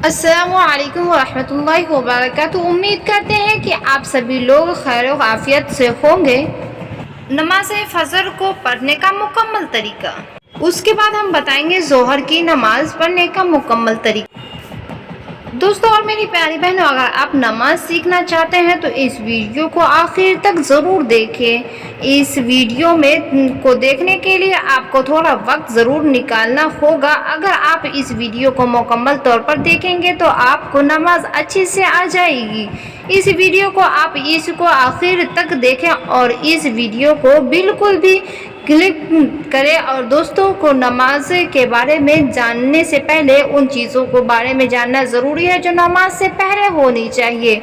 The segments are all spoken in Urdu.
السلام علیکم ورحمۃ اللہ وبرکاتہ۔ امید کرتے ہیں کہ آپ سبھی لوگ خیر و عافیت سے ہوں گے۔ نماز فجر کو پڑھنے کا مکمل طریقہ، اس کے بعد ہم بتائیں گے ظہر کی نماز پڑھنے کا مکمل طریقہ۔ دوستو اور میری پیاری بہنوں، اگر آپ نماز سیکھنا چاہتے ہیں تو اس ویڈیو کو آخر تک ضرور دیکھیں۔ اس ویڈیو کو دیکھنے کے لیے آپ کو تھوڑا وقت ضرور نکالنا ہوگا۔ اگر آپ اس ویڈیو کو مکمل طور پر دیکھیں گے تو آپ کو نماز اچھے سے آ جائے گی۔ اس ویڈیو کو آپ آخر تک دیکھیں اور اس ویڈیو کو بالکل بھی کلک کریں۔ اور دوستوں کو نماز کے بارے میں جاننے سے پہلے ان چیزوں کے بارے میں جاننا ضروری ہے جو نماز سے پہلے ہونی چاہیے،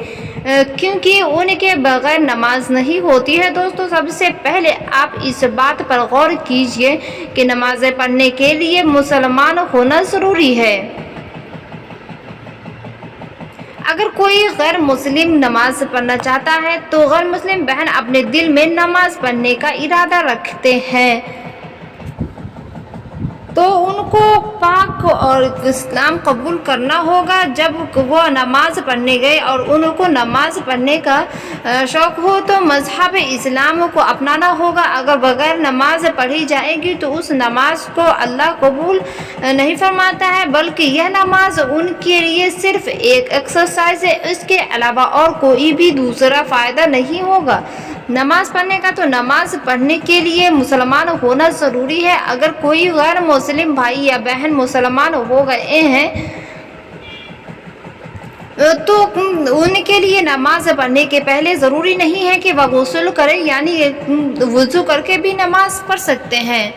کیونکہ ان کے بغیر نماز نہیں ہوتی ہے۔ دوستو سب سے پہلے آپ اس بات پر غور کیجئے کہ نماز پڑھنے کے لیے مسلمان ہونا ضروری ہے۔ اگر کوئی غیر مسلم نماز پڑھنا چاہتا ہے تو غیر مسلم بہن اپنے دل میں نماز پڑھنے کا ارادہ رکھتے ہیں تو ان کو پاک اور اسلام قبول کرنا ہوگا۔ جب وہ نماز پڑھنے گئے اور ان کو نماز پڑھنے کا شوق ہو تو مذہب اسلام کو اپنانا ہوگا۔ اگر بغیر نماز پڑھی جائے گی تو اس نماز کو اللہ قبول نہیں فرماتا ہے، بلکہ یہ نماز ان کے لیے صرف ایک ایکسرسائز ہے، اس کے علاوہ اور کوئی بھی دوسرا فائدہ نہیں ہوگا۔ نماز پڑھنے کا تو نماز پڑھنے کے لیے مسلمان ہونا ضروری ہے۔ اگر کوئی غیر مسلم بھائی یا بہن مسلمان ہو گئے ہیں تو ان کے لیے نماز پڑھنے کے پہلے ضروری نہیں ہے کہ وہ غسل کریں، یعنی وضو کر کے بھی نماز پڑھ سکتے ہیں۔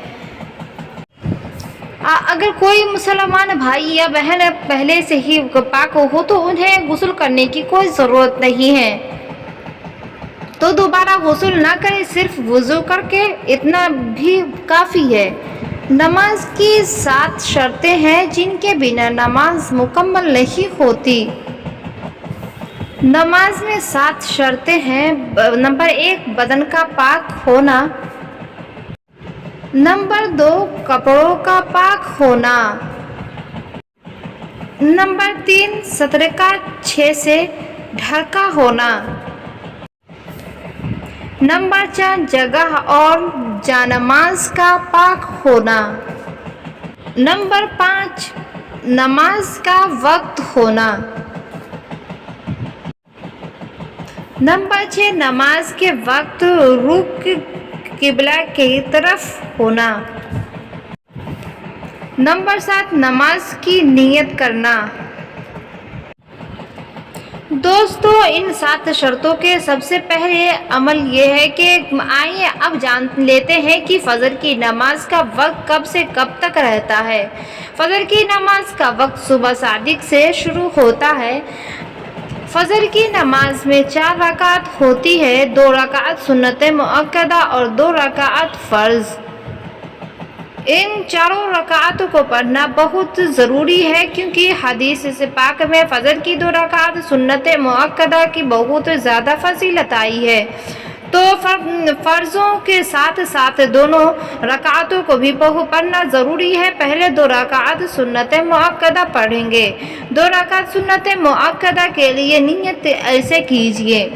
اگر کوئی مسلمان بھائی یا بہن پہلے سے ہی پاک ہو تو انہیں غسل کرنے کی کوئی ضرورت نہیں ہے، تو دوبارہ غسل نہ کریں، صرف وضو کر کے اتنا بھی کافی ہے۔ نماز کی 7 شرطیں ہیں جن کے بنا نماز مکمل نہیں ہوتی۔ نماز میں 7 شرطیں ہیں۔ نمبر 1 بدن کا پاک ہونا۔ نمبر 2 کپڑوں کا پاک ہونا۔ نمبر 3 سطر کا 6 سے ڈھکا ہونا۔ نمبر 4 جگہ اور جانماز کا پاک ہونا۔ نمبر 5 نماز کا وقت ہونا۔ نمبر 6 نماز کے وقت رخ قبلہ کی طرف ہونا۔ نمبر 7 نماز کی نیت کرنا۔ دوستو ان 7 شرطوں کے سب سے پہلے عمل یہ ہے کہ آئیے اب جان لیتے ہیں کہ فجر کی نماز کا وقت کب سے کب تک رہتا ہے۔ فجر کی نماز کا وقت صبح صادق سے شروع ہوتا ہے۔ فجر کی نماز میں 4 رکعت ہوتی ہے، 2 رکعت سنت مؤکدہ اور 2 رکعت فرض۔ ان 4 رکعتوں کو پڑھنا بہت ضروری ہے کیونکہ حدیث پاک میں فجر کی 2 رکعت سنت مؤکدہ کی بہت زیادہ فضیلت آئی ہے، تو فرضوں کے ساتھ ساتھ دونوں رکعتوں کو بھی پڑھنا ضروری ہے۔ پہلے 2 رکعت سنت مؤکدہ پڑھیں گے۔ 2 رکعت سنت مؤکدہ کے لیے نیت ایسے کیجئے: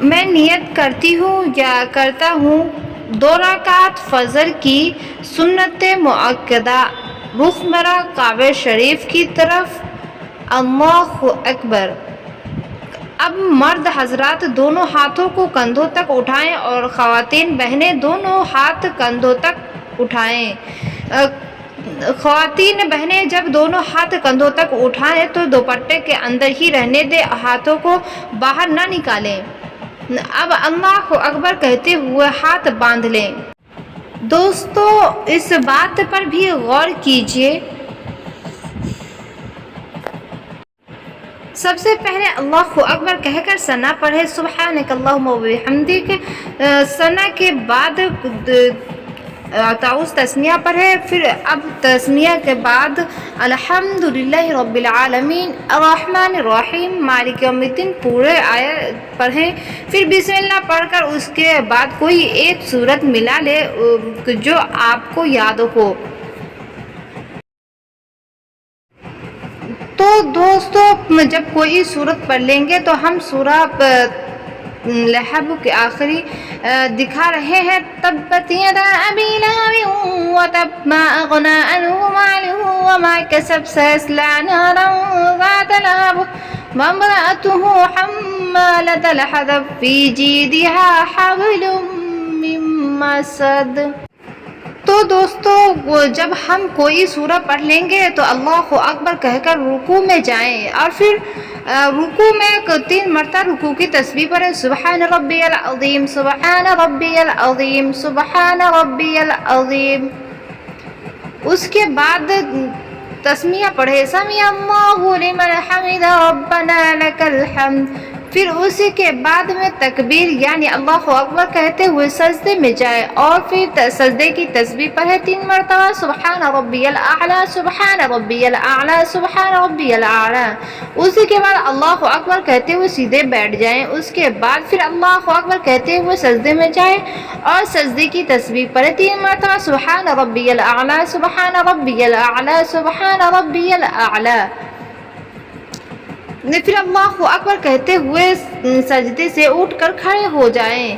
میں نیت کرتی ہوں یا کرتا ہوں 2 رکعت فجر کی سنت مؤکدہ، رخ میرا کعبہ شریف کی طرف، اللہ اکبر۔ اب مرد حضرات دونوں ہاتھوں کو کندھوں تک اٹھائیں اور خواتین بہنیں دونوں ہاتھ کندھوں تک اٹھائیں۔ خواتین بہنیں جب دونوں ہاتھ کندھوں تک اٹھائیں تو دوپٹے کے اندر ہی رہنے دیں، ہاتھوں کو باہر نہ نکالیں۔ اب اللہ اکبر کہتے ہوئے ہاتھ باندھ لیں۔ دوستو اس بات پر بھی غور کیجئے، سب سے پہلے اللہ اکبر کہہ کر ثنا پڑھے، سبحانک اللہم و بحمدک۔ ثنا کے بعد تعوذ تسمیہ پڑھے، پھر اب تسمیہ کے بعد الحمدللہ رب العالمین الرحمن الرحیم مالک یوم الدین پورے آیت پڑھیں، پھر بسم اللہ پڑھ کر اس کے بعد کوئی ایک سورت ملا لے جو آپ کو یاد ہو۔ تو دوستو جب کوئی صورت پڑھ لیں گے تو ہم سورہ لہب کے آخری دکھا رہے ہیں، تبت یدا ابی لہب وتب ما اغنی عنہ مالہ وما کسب سیصلی نارا ذات لہب وامرأته حمالۃ الحطب فی جیدها حبل من مسد۔ تو دوستو جب ہم کوئی سورہ پڑھ لیں گے تو اللہ اکبر کہہ کر رکوع میں جائیں اور پھر رکوع میں 3 مرتبہ رکوع کی تسبیح پڑھیں، سبحان ربی العظیم، سبحان ربی العظیم، سبحان ربی العظیم۔ اس کے بعد تسمیہ پڑھے، سمیع اللہ لمن حمدہ ربنا لک الحمد۔ پھر اسی کے بعد میں تکبیر یعنی اللہ اکبر کہتے ہوئے سجدے میں جائے اور پھر سجدے کی تسبیح پڑھے 3 مرتبہ، سبحان ربی الاعلیٰ، سبحان ربی الاعلیٰ، سبحان ربی الاعلیٰ۔ اسی کے بعد اللہ اکبر کہتے ہوئے سیدھے بیٹھ جائیں۔ اس کے بعد پھر اللہ اکبر کہتے ہوئے سجدے میں جائیں اور سجدے کی تسبیح پڑھے 3 مرتبہ، سبحان ربی الاعلیٰ، سبحان ربی الاعلیٰ، سبحان ربی الاعلیٰ۔ پھر اللہ اکبر کہتے ہوئے سجدے سے اٹھ کر کھڑے ہو جائیں۔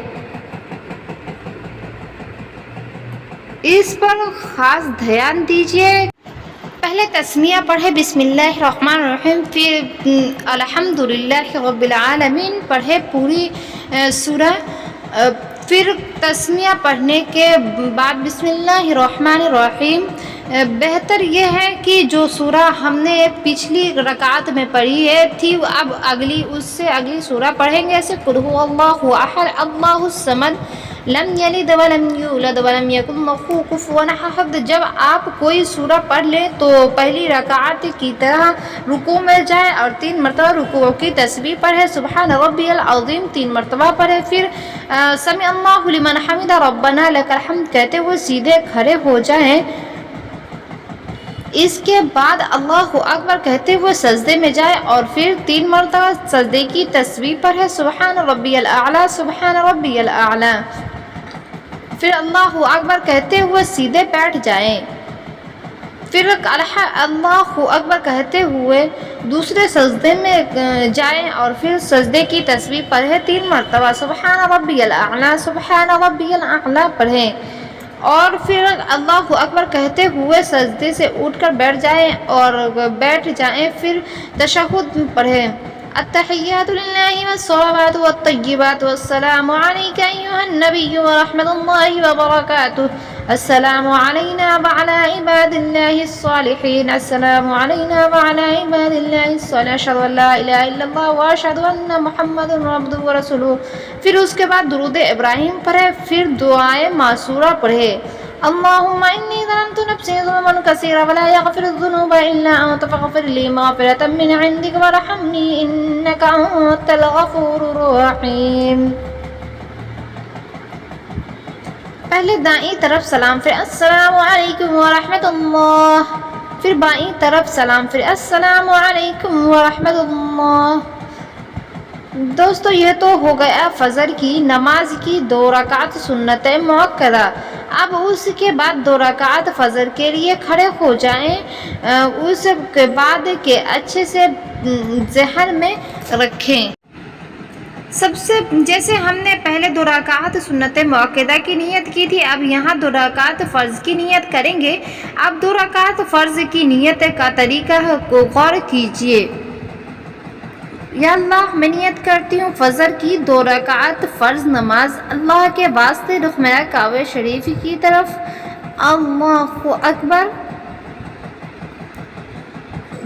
اس پر خاص دھیان دیجیے۔ پہلے تسمیہ پڑھے بسم اللہ الرحمن الرحیم، پھر الحمدللہ رب العالمین پڑھے پوری سورہ، پھر تسمیہ پڑھنے کے بعد بسم اللہ الرحمن الرحیم۔ بہتر یہ ہے کہ جو سورہ ہم نے پچھلی رکعت میں پڑھی تھی اب اس سے اگلی سورہ پڑھیں گے، ایسے قل هو اللہ احد اللہ الصمد لم یلد ولم یولد ولم یکن لہ کفوا احد۔ جب آپ کوئی سورہ پڑھ لیں تو پہلی رکعت کی طرح رکوع میں جائیں اور 3 مرتبہ رکوع کی تسبیح پڑھے، سبحان ربی العظیم 3 مرتبہ پڑھے، پھر سمع اللہ لمن حمدہ ربنا لک الحمد کہتے ہوئے سیدھے کھڑے ہو جائیں۔ اس کے بعد اللہ اکبر کہتے ہوئے سجدے میں جائے اور پھر 3 مرتبہ سجدے کی تسبیح پڑھے، سبحان ربی الاعلیٰ، سبحان ربی الاعلیٰ۔ پھر اللہ اکبر کہتے ہوئے سیدھے بیٹھ جائیں، پھر اللہ اکبر کہتے ہوئے دوسرے سجدے میں جائیں اور پھر سجدے کی تسبیح پڑھے 3 مرتبہ، سبحان ربی الاعلیٰ، سبحان ربی الاعلیٰ پڑھیں اور پھر اللہ اکبر کہتے ہوئے سجدے سے اٹھ کر بیٹھ جائیں، پھر تشہد پڑھیں، التحیات للہ والصلوات والطیبات والسلام علیک ایھا النبی ورحمۃ اللہ وبرکاتہ، السلام علینا وعلی عباد اللہ الصالحین، السلام علینا وعلی عباد اللہ الصالحین، اشہد ان لا الہ الا اللہ واشہد ان محمد عبدہ ورسولہ۔ پھر اس کے بعد درود ابراہیم پڑھے، پھر دعائے معصورہ پڑھے، اللہم انی ظلمت نفسی ظلما کثیرا ولا یغفر الذنوب الا انت فاغفر لی مغفرۃ من عندک وارحمنی انک انت الغفور الرحیم۔ پہلے دائیں طرف سلام، پھر السلام علیکم ورحمۃ اللہ، پھر بائیں طرف سلام، پھر السلام علیکم ورحمۃ اللہ۔ دوستو یہ تو ہو گیا فجر کی نماز کی 2 رکعت سنت مؤکدہ۔ اب اس کے بعد 2 رکعت فجر کے لیے کھڑے ہو جائیں، اس کے بعد کے اچھے سے ذہن میں رکھیں۔ جیسے ہم نے پہلے 2 رکعت سنت مؤکدہ کی نیت کی تھی، اب یہاں 2 رکعت فرض کی نیت کریں گے۔ اب 2 رکعت فرض کی نیت کا طریقہ کو غور کیجیے۔ یا اللہ میں نیت کرتی ہوں فجر کی 2 رکعت فرض نماز، اللہ کے واسطے رخ میرا کعبہ شریف کی طرف، اللہ اکبر۔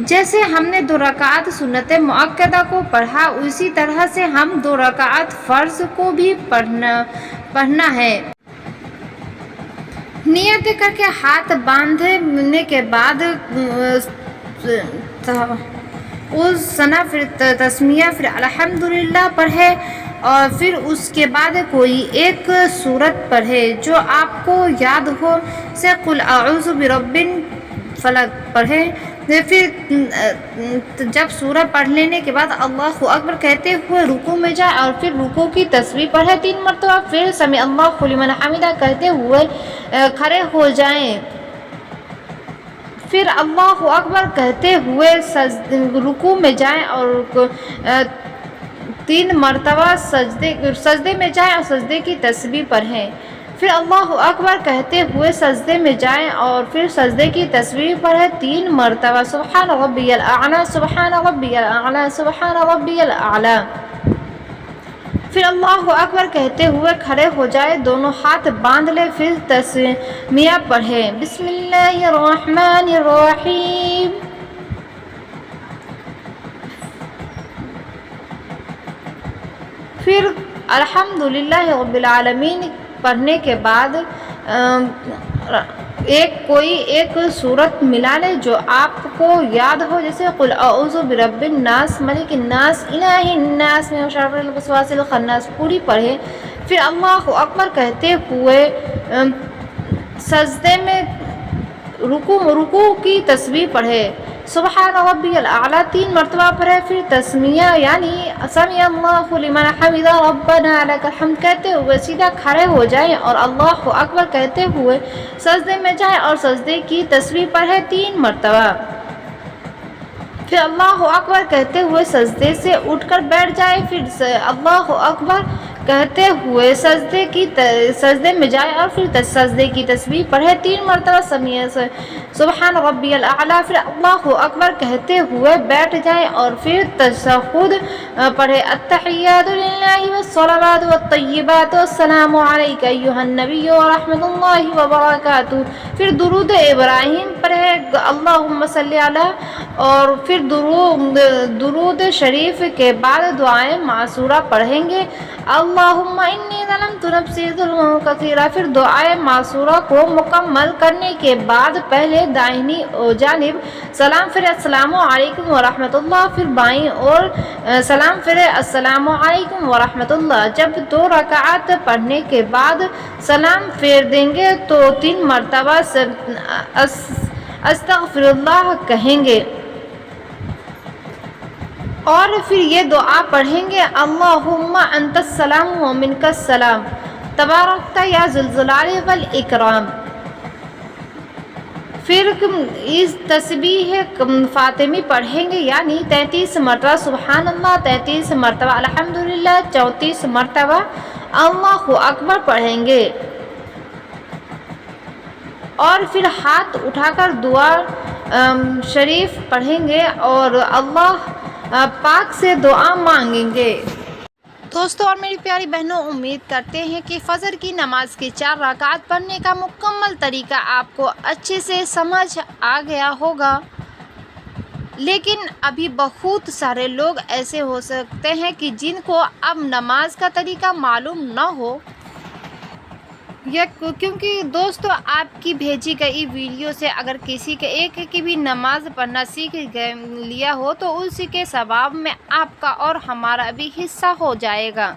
جیسے ہم نے 2 رکعت سنت مؤکدہ کو پڑھا اسی طرح سے ہم 2 رکعت فرض کو بھی پڑھنا ہے۔ نیت کر کے ہاتھ باندھنے کے بعد اس ثنا، پھر تسمیہ، پھر الحمدللہ پڑھے اور پھر اس کے بعد کوئی ایک سورت پڑھے جو آپ کو یاد ہو، سے قل اعوذ برب فلق پڑھے۔ پھر جب سورہ پڑھ لینے کے بعد اللہ اکبر کہتے ہوئے رکوع میں جائے اور پھر رکوع کی تسبیح پڑھے 3 مرتبہ، پھر سمع اللہ لمن حمدہ کہتے ہوئے کھڑے ہو جائیں، پھر اللہ اکبر کہتے ہوئے رکوع میں جائیں اور 3 مرتبہ سجدے میں جائیں اور سجدے کی تسبیح پڑھیں. پھر اللہ اکبر کہتے ہوئے سجدے میں جائیں اور پھر سجدے کی تسبیح پڑھیں 3 مرتبہ. سبحان ربی الاعلیٰ، سبحان ربی الاعلیٰ، سبحان ربی الاعلیٰ. پھر اللہ اکبر کہتے ہوئے کھڑے ہو جائے، دونوں ہاتھ باندھ لے، پھر تسمیہ پڑھیں. بسم اللہ الرحمن الرحیم. پھر الحمدللہ رب العالمین پڑھنے کے بعد کوئی ایک صورت ملا لے جو آپ کو یاد ہو، جیسے قل اعوذ برب الناس، ملک الناس، الہ الناس، من شر الوسواس الخناس پوری پڑھے. پھر اللہ اکبر کہتے ہوئے سجدے میں رکوع کی تسبیح پڑھے. سبحان ربی الاعلیٰ 3 مرتبہ پڑھے. پھر تسمیہ یعنی سمع اللہ لمن حمدہ ربنا لک الحمد کہتے ہوئے سیدھا کھڑے ہو جائیں اور اللہ اکبر کہتے ہوئے سجدے میں جائیں اور سجدے کی تسبیح پڑھے 3 مرتبہ. پھر اللہ اکبر کہتے ہوئے سجدے سے اٹھ کر بیٹھ جائے. پھر اللہ اکبر کہتے ہوئے سجدے میں جائے اور پھر سجدے کی تسبیح پڑھے 3 مرتبہ سبحان ربی الاعلیٰ. پھر اللہ اکبر کہتے ہوئے بیٹھ جائے اور پھر تشہد پڑھے. التحیات للہ والصلوات والطیبات والسلام علیک ایھا النبی ورحمۃ اللہ وبرکاتہ. پھر درود ابراہیم پڑھے اللہم صلی علی، اور پھر درود شریف کے بعد دعائیں معصورہ پڑھیں گے. اللہم انی ظلمت نفسی ظلما کثیرا. پھر دعائیں معصورہ کو مکمل کرنے کے بعد پہلے دائنی جانب سلام پھرے السلام علیکم ورحمۃ اللہ، پھر بائیں اور سلام پھرے السلام علیکم ورحمۃ اللہ. جب 2 رکعات پڑھنے کے بعد سلام پھیر دیں گے تو 3 مرتبہ استغفر اللہ کہیں گے اور پھر یہ دعا پڑھیں گے اللہم انت السلام و منک السلام تبارکت یا ذو الجلال والاکرام. پھر اس تسبیح فاطمی پڑھیں گے یعنی 33 مرتبہ سبحان اللہ، 33 مرتبہ الحمدللہ، 34 مرتبہ اللہ اکبر پڑھیں گے اور پھر ہاتھ اٹھا کر دعا شریف پڑھیں گے اور اللہ پاک سے دعا مانگیں گے. دوستو اور میری پیاری بہنوں، امید کرتے ہیں کہ فجر کی نماز کی 4 رکعات پڑھنے کا مکمل طریقہ آپ کو اچھے سے سمجھ آ گیا ہوگا. لیکن ابھی بہت سارے لوگ ایسے ہو سکتے ہیں کہ جن کو اب نماز کا طریقہ معلوم نہ ہو، کیونکہ دوستو آپ کی بھیجی گئی ویڈیو سے اگر کسی کے ایک کی بھی نماز پڑھنا سیکھ لیا ہو تو اسی کے ثواب میں آپ کا اور ہمارا بھی حصہ ہو جائے گا.